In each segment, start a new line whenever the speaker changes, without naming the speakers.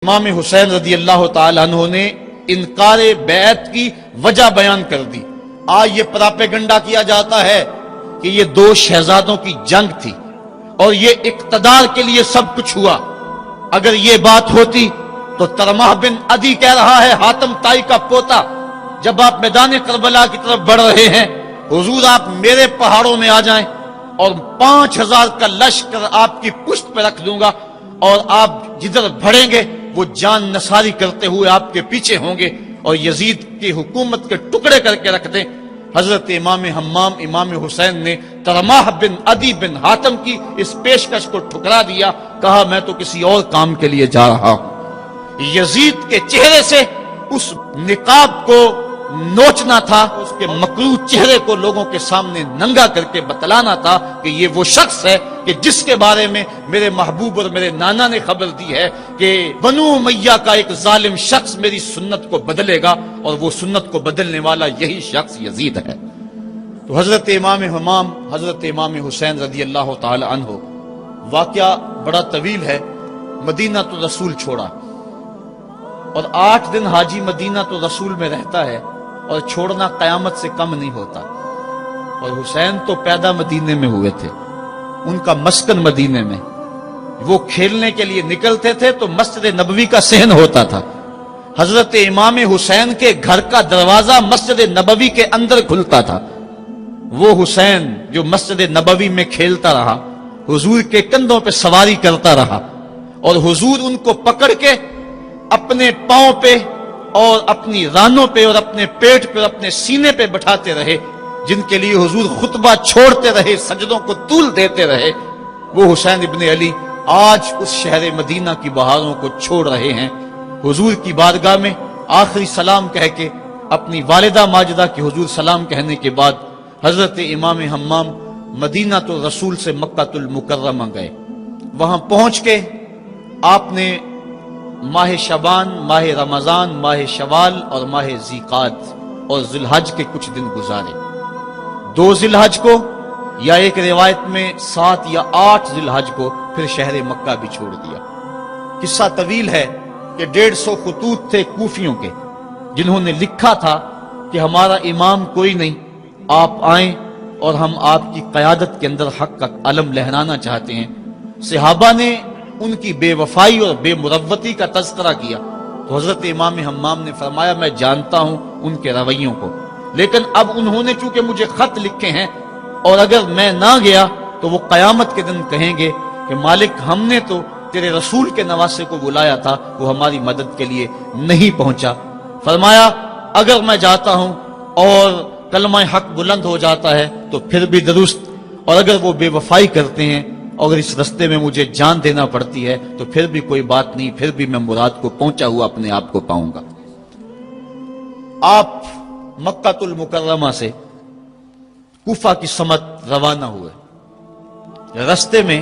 امام حسین رضی اللہ تعالیٰ عنہ نے انکار بیعت کی وجہ بیان کر دی۔ آج یہ پراپیگنڈا کیا جاتا ہے کہ یہ دو شہزادوں کی جنگ تھی اور یہ اقتدار کے لیے سب کچھ ہوا۔ اگر یہ بات ہوتی تو ترمح بن عدی کہہ رہا ہے، حاتم طائی کا پوتا، جب آپ میدان کربلا کی طرف بڑھ رہے ہیں، حضور آپ میرے پہاڑوں میں آ جائیں اور 5000 کا لشکر آپ کی پشت پہ رکھ دوں گا اور آپ جدھر بڑھیں گے وہ جان نثاری کرتے ہوئے آپ کے پیچھے ہوں گے اور یزید کی حکومت کے ٹکڑے کر کے رکھ دیں۔ حضرت امام حمام امام حسین نے ترمح بن عدی بن حاتم کی اس پیشکش کو ٹھکرا دیا، کہا میں تو کسی اور کام کے لیے جا رہا ہوں۔ یزید کے چہرے سے اس نقاب کو نوچنا تھا، اس کے مکروہ چہرے کو لوگوں کے سامنے ننگا کر کے بتلانا تھا کہ یہ وہ شخص ہے کہ جس کے بارے میں میرے محبوب اور میرے نانا نے خبر دی ہے کہ بنو امیہ کا ایک ظالم شخص میری سنت کو بدلے گا اور وہ سنت کو بدلنے والا یہی شخص یزید ہے۔ تو حضرت امام حمام حضرت امام حسین رضی اللہ تعالی عنہ، واقعہ بڑا طویل ہے۔ مدینہ تو رسول چھوڑا اور 8 دن حاجی مدینہ تو رسول میں رہتا ہے اور چھوڑنا قیامت سے کم نہیں ہوتا۔ اور حسین تو پیدا مدینے میں ہوئے تھے، ان کا مسکن مدینے میں، وہ کھیلنے کے لیے نکلتے تھے تو مسجد نبوی کا صحن ہوتا تھا۔ حضرت امام حسین کے گھر کا دروازہ مسجد نبوی کے اندر کھلتا تھا۔ وہ حسین جو مسجد نبوی میں کھیلتا رہا، حضور کے کندھوں پہ سواری کرتا رہا اور حضور ان کو پکڑ کے اپنے پاؤں پہ اور اپنی رانوں پہ اور اپنے پیٹ پہ اور اپنے سینے پہ بٹھاتے رہے، جن کے لیے حضور خطبہ چھوڑتے رہے، سجدوں کو طول دیتے رہے۔ وہ حسین ابن علی آج اس شہر مدینہ کی بہاروں کو چھوڑ رہے ہیں۔ حضور کی بارگاہ میں آخری سلام کہہ کے اپنی والدہ ماجدہ کی حضور سلام کہنے کے بعد حضرت امام حمام مدینہ تو رسول سے مکہ المکرمہ گئے۔ وہاں پہنچ کے آپ نے ماہ شعبان، ماہ رمضان، ماہ شوال اور ماہ ذیقعد اور ذی الحج کے کچھ دن گزارے۔ 2 ذی الحج کو یا ایک روایت میں 7 یا 8 ذی الحج کو پھر شہر مکہ بھی چھوڑ دیا۔ قصہ طویل ہے کہ 150 خطوط تھے کوفیوں کے، جنہوں نے لکھا تھا کہ ہمارا امام کوئی نہیں، آپ آئیں اور ہم آپ کی قیادت کے اندر حق کا علم لہرانا چاہتے ہیں۔ صحابہ نے ان کی بے وفائی اور بے مروتی کا تذکرہ کیا تو حضرت امام حمام نے فرمایا میں جانتا ہوں ان کے رویوں کو، لیکن اب انہوں نے چونکہ مجھے خط لکھے ہیں اور اگر میں نہ گیا تو وہ قیامت کے دن کہیں گے کہ مالک ہم نے تو تیرے رسول کے نواسے کو بلایا تھا، وہ ہماری مدد کے لیے نہیں پہنچا۔ فرمایا اگر میں جاتا ہوں اور کلمہ حق بلند ہو جاتا ہے تو پھر بھی درست، اور اگر وہ بے وفائی کرتے ہیں اور اس رستے میں مجھے جان دینا پڑتی ہے تو پھر بھی کوئی بات نہیں، پھر بھی میں مراد کو پہنچا ہوا اپنے آپ کو پاؤں گا۔ آپ مکہ المکرمہ سے کوفہ کی سمت روانہ ہوئے۔ رستے میں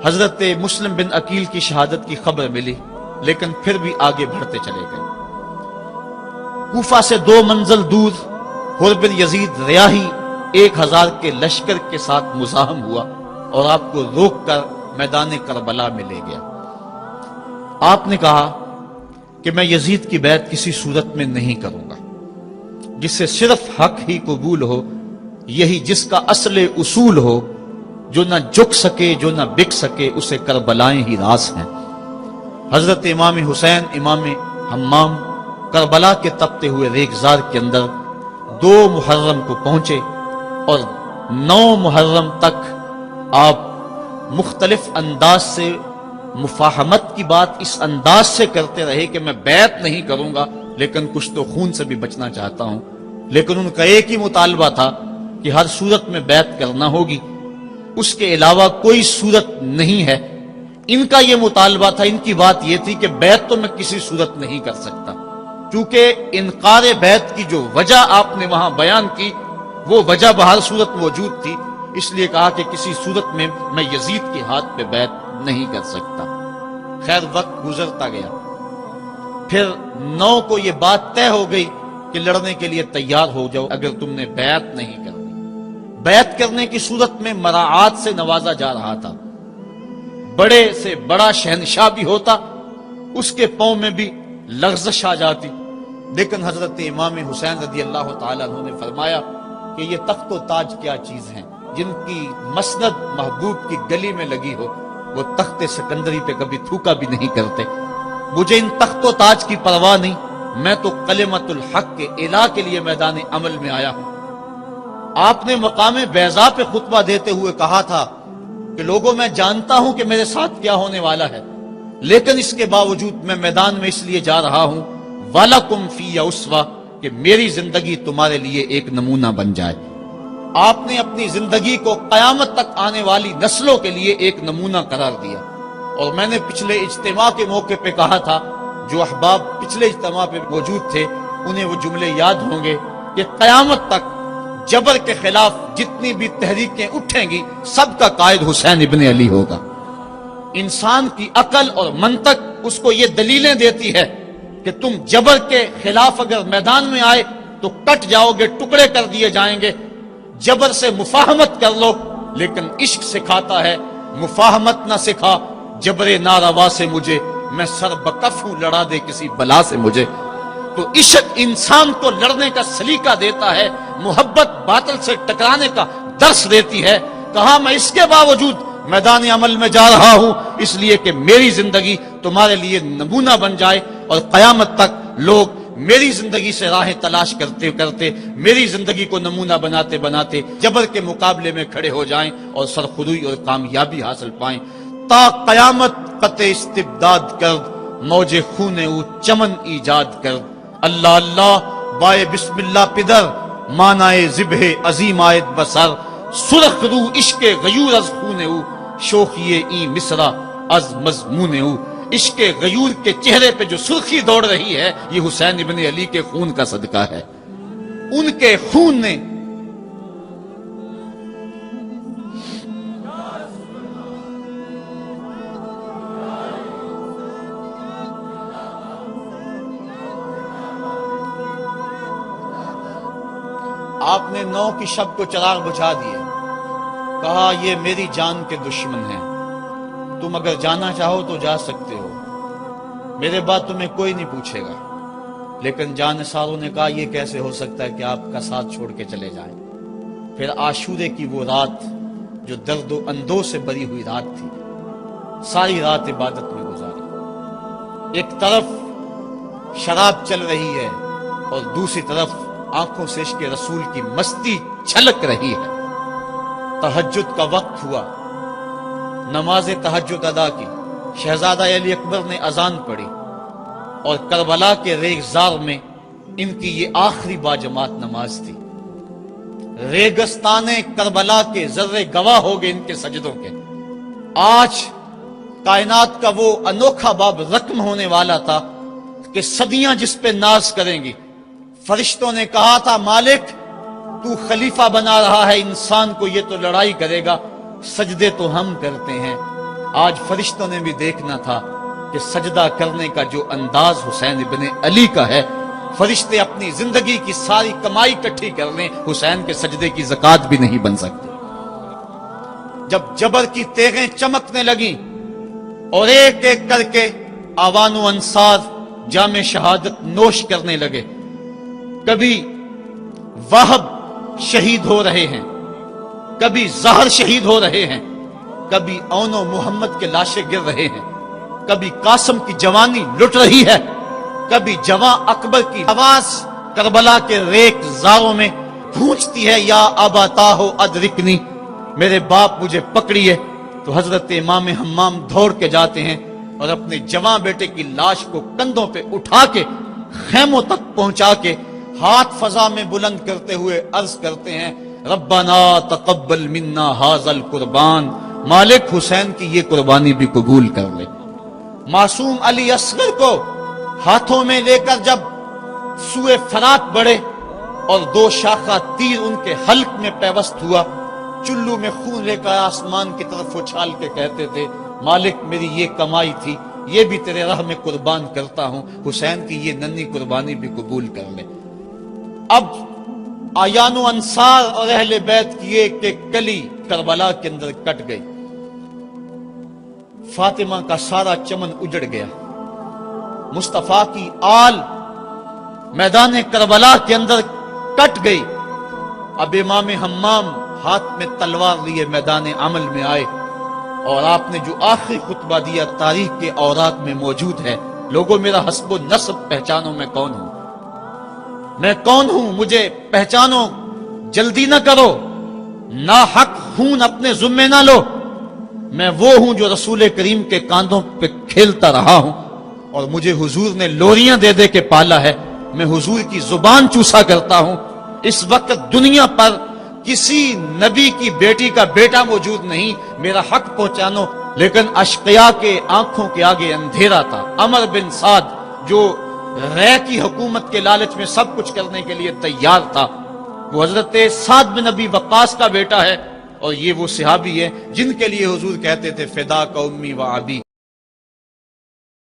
حضرت مسلم بن عقیل کی شہادت کی خبر ملی، لیکن پھر بھی آگے بڑھتے چلے گئے۔ کوفہ سے 2 منزل دور حر بن یزید ریاحی 1000 کے لشکر کے ساتھ مزاحم ہوا اور آپ کو روک کر میدان کربلا میں لے گیا۔ آپ نے کہا کہ میں یزید کی بیعت کسی صورت میں نہیں کروں گا، جس سے صرف حق ہی قبول ہو، یہی جس کا اصل اصول ہو، جو نہ جھک سکے جو نہ بک سکے، اسے کربلائیں ہی راس ہیں۔ حضرت امام حسین امام حمام کربلا کے تپتے ہوئے ریگزار کے اندر 2 محرم کو پہنچے اور 9 محرم تک آپ مختلف انداز سے مفاہمت کی بات اس انداز سے کرتے رہے کہ میں بیعت نہیں کروں گا لیکن کچھ تو خون سے بھی بچنا چاہتا ہوں، لیکن ان کا ایک ہی مطالبہ تھا کہ ہر صورت میں بیعت کرنا ہوگی، اس کے علاوہ کوئی صورت نہیں ہے۔ ان کا یہ مطالبہ تھا، ان کی بات یہ تھی کہ بیعت تو میں کسی صورت نہیں کر سکتا، چونکہ انکار بیعت کی جو وجہ آپ نے وہاں بیان کی وہ وجہ بہر صورت موجود تھی، اس لیے کہا کہ کسی صورت میں میں یزید کے ہاتھ پہ بیعت نہیں کر سکتا۔ خیر وقت گزرتا گیا، پھر 9 کو یہ بات طے ہو گئی کہ لڑنے کے لیے تیار ہو جاؤ اگر تم نے بیعت نہیں کرنی۔ بیعت کرنے کی صورت میں مراعات سے نوازا جا رہا تھا، بڑے سے بڑا شہنشاہ بھی ہوتا اس کے پاؤں میں بھی لغزش آ جاتی. لیکن حضرت امام حسین رضی اللہ تعالیٰ عنہ نے فرمایا کہ یہ تخت و تاج کیا چیز ہیں جن کی مسند محبوب کی گلی میں لگی ہو وہ تخت سکندری پہ کبھی تھوکا بھی نہیں کرتے. مجھے ان تخت و تاج کی پرواہ نہیں، میں تو کلمت الحق کے اعلیٰ کے لیے میدان عمل میں آیا ہوں. آپ نے مقام بیضا پہ خطبہ دیتے ہوئے کہا تھا کہ لوگوں میں جانتا ہوں کہ میرے ساتھ کیا ہونے والا ہے، لیکن اس کے باوجود میں میدان میں اس لیے جا رہا ہوں وَلَكُمْ فِيَّ أُسْوَةٌ کہ میری زندگی تمہارے لیے ایک نمونہ بن جائے. آپ نے اپنی زندگی کو قیامت تک آنے والی نسلوں کے لیے ایک نمونہ قرار دیا. اور میں نے پچھلے اجتماع کے موقع پہ کہا تھا، جو احباب پچھلے اجتماع پہ موجود تھے انہیں وہ جملے یاد ہوں گے کہ قیامت تک جبر کے خلاف جتنی بھی تحریکیں اٹھیں گی سب کا قائد حسین ابن علی ہوگا. انسان کی عقل اور منطق اس کو یہ دلیلیں دیتی ہے کہ تم جبر کے خلاف اگر میدان میں آئے تو کٹ جاؤ گے، ٹکڑے کر دیے جائیں گے. جبر سے مفاہمت کر لو، لیکن عشق سکھاتا ہے مفاہمت نہ سکھا جبر ناروا سے مجھے، میں سر بکف ہوں لڑا دے کسی بلا سے مجھے. تو عشق انسان کو لڑنے کا سلیقہ دیتا ہے، محبت باطل سے ٹکرانے کا درس دیتی ہے. کہا میں اس کے باوجود میدان عمل میں جا رہا ہوں اس لیے کہ میری زندگی تمہارے لیے نمونہ بن جائے اور قیامت تک لوگ میری زندگی سے راہیں تلاش کرتے کرتے میری زندگی کو نمونہ بناتے بناتے جبر کے مقابلے میں کھڑے ہو جائیں اور سرخروئی اور کامیابی حاصل پائیں. تا قیامت قطع استبداد کرد موج خون او چمن ایجاد کرد. اللہ اللہ بائے بسم اللہ پدر مانائے ذبح عظیم آیت بسر. سرخ رو عشق غیور از خون او شوخی این مصرع از مضمون او. عشق غیور کے چہرے پہ جو سرخی دوڑ رہی ہے یہ حسین ابن علی کے خون کا صدقہ ہے. ان کے خون نے آپ نے 9 کی شب کو چراغ بجھا دیے. کہا یہ میری جان کے دشمن ہیں، تم اگر جانا چاہو تو جا سکتے ہو، میرے بعد تمہیں کوئی نہیں پوچھے گا. لیکن جانثاروں نے کہا یہ کیسے ہو سکتا ہے کہ آپ کا ساتھ چھوڑ کے چلے جائیں. پھر عاشورے کی وہ رات جو درد و اندوہ سے بری ہوئی رات تھی، ساری رات عبادت میں گزاری. ایک طرف شراب چل رہی ہے اور دوسری طرف آنکھوں سے عشق رسول کی مستی چھلک رہی ہے. تہجد کا وقت ہوا، نماز تہجد ادا کی. شہزادہ علی اکبر نے اذان پڑھی اور کربلا کے ریگزار میں ان کی یہ آخری باجماعت نماز تھی. ریگستان کربلا کے ذرے گواہ ہو گئے ان کے سجدوں کے. آج کائنات کا وہ انوکھا باب رقم ہونے والا تھا کہ صدیاں جس پہ ناز کریں گی. فرشتوں نے کہا تھا مالک تو خلیفہ بنا رہا ہے انسان کو، یہ تو لڑائی کرے گا، سجدے تو ہم کرتے ہیں. آج فرشتوں نے بھی دیکھنا تھا کہ سجدہ کرنے کا جو انداز حسین ابن علی کا ہے، فرشتے اپنی زندگی کی ساری کمائی اکٹھی کر لیں حسین کے سجدے کی زکوٰۃ بھی نہیں بن سکتی. جب جبر کی تیغیں چمکنے لگیں اور ایک ایک کر کے آوان و انصار جام شہادت نوش کرنے لگے، کبھی وہب شہید ہو رہے ہیں، کبھی زہر شہید ہو رہے ہیں، کبھی اون و محمد کے لاشیں گر رہے ہیں، کبھی قاسم کی جوانی لٹ رہی ہے، کبھی جواں اکبر کی آواز کربلا کے ریگ زاروں میں گونجتی ہے یا ابا ہو ادرکنی، میرے باپ مجھے پکڑیے. تو حضرت امام حمام دوڑ کے جاتے ہیں اور اپنے جواں بیٹے کی لاش کو کندھوں پہ اٹھا کے خیموں تک پہنچا کے ہاتھ فضا میں بلند کرتے ہوئے عرض کرتے ہیں ربنا تقبل منا ھذا القربان. مالک حسین کی یہ قربانی بھی قبول کر لے. معصوم علی اصغر کو ہاتھوں میں لے کر جب سوئے فرات بڑھے اور 2 شاخہ تیر ان کے حلق میں پیوست ہوا، چلو میں خون لے کر آسمان کی طرف اچھال کے کہتے تھے مالک میری یہ کمائی تھی، یہ بھی تیرے راہ میں قربان کرتا ہوں، حسین کی یہ ننھی قربانی بھی قبول کر لے. اب آیان و انصار اور اہل بیت کی ایک ایک کلی کربلا کے اندر کٹ گئی. فاطمہ کا سارا چمن اجڑ گیا. مصطفیٰ کی آل میدان کربلا کے اندر کٹ گئی. اب امام حمام ہاتھ میں تلوار لیے میدان عمل میں آئے اور آپ نے جو آخری خطبہ دیا تاریخ کے اوراق میں موجود ہے. لوگوں میرا حسب و نسب پہچانو میں کون ہوں, میں کون ہوں, مجھے پہچانو, جلدی نہ کرو, ناحق خون اپنے ذمے نہ لو. میں وہ ہوں جو رسول کریم کے کاندھوں پہ کھیلتا رہا ہوں اور مجھے حضور نے لوریاں دے دے کے پالا ہے. میں حضور کی زبان چوسا کرتا ہوں. اس وقت دنیا پر کسی نبی کی بیٹی کا بیٹا موجود نہیں, میرا حق پہنچانو. لیکن اشقیاء کے آنکھوں کے آگے اندھیرا تھا. عمر بن سعد جو رے کی حکومت کے لالچ میں سب کچھ کرنے کے لیے تیار تھا, وہ حضرت سعد بن نبی وقاص کا بیٹا ہے, اور یہ وہ صحابی ہے جن کے لیے حضور کہتے تھے فدا کا امی و ابی.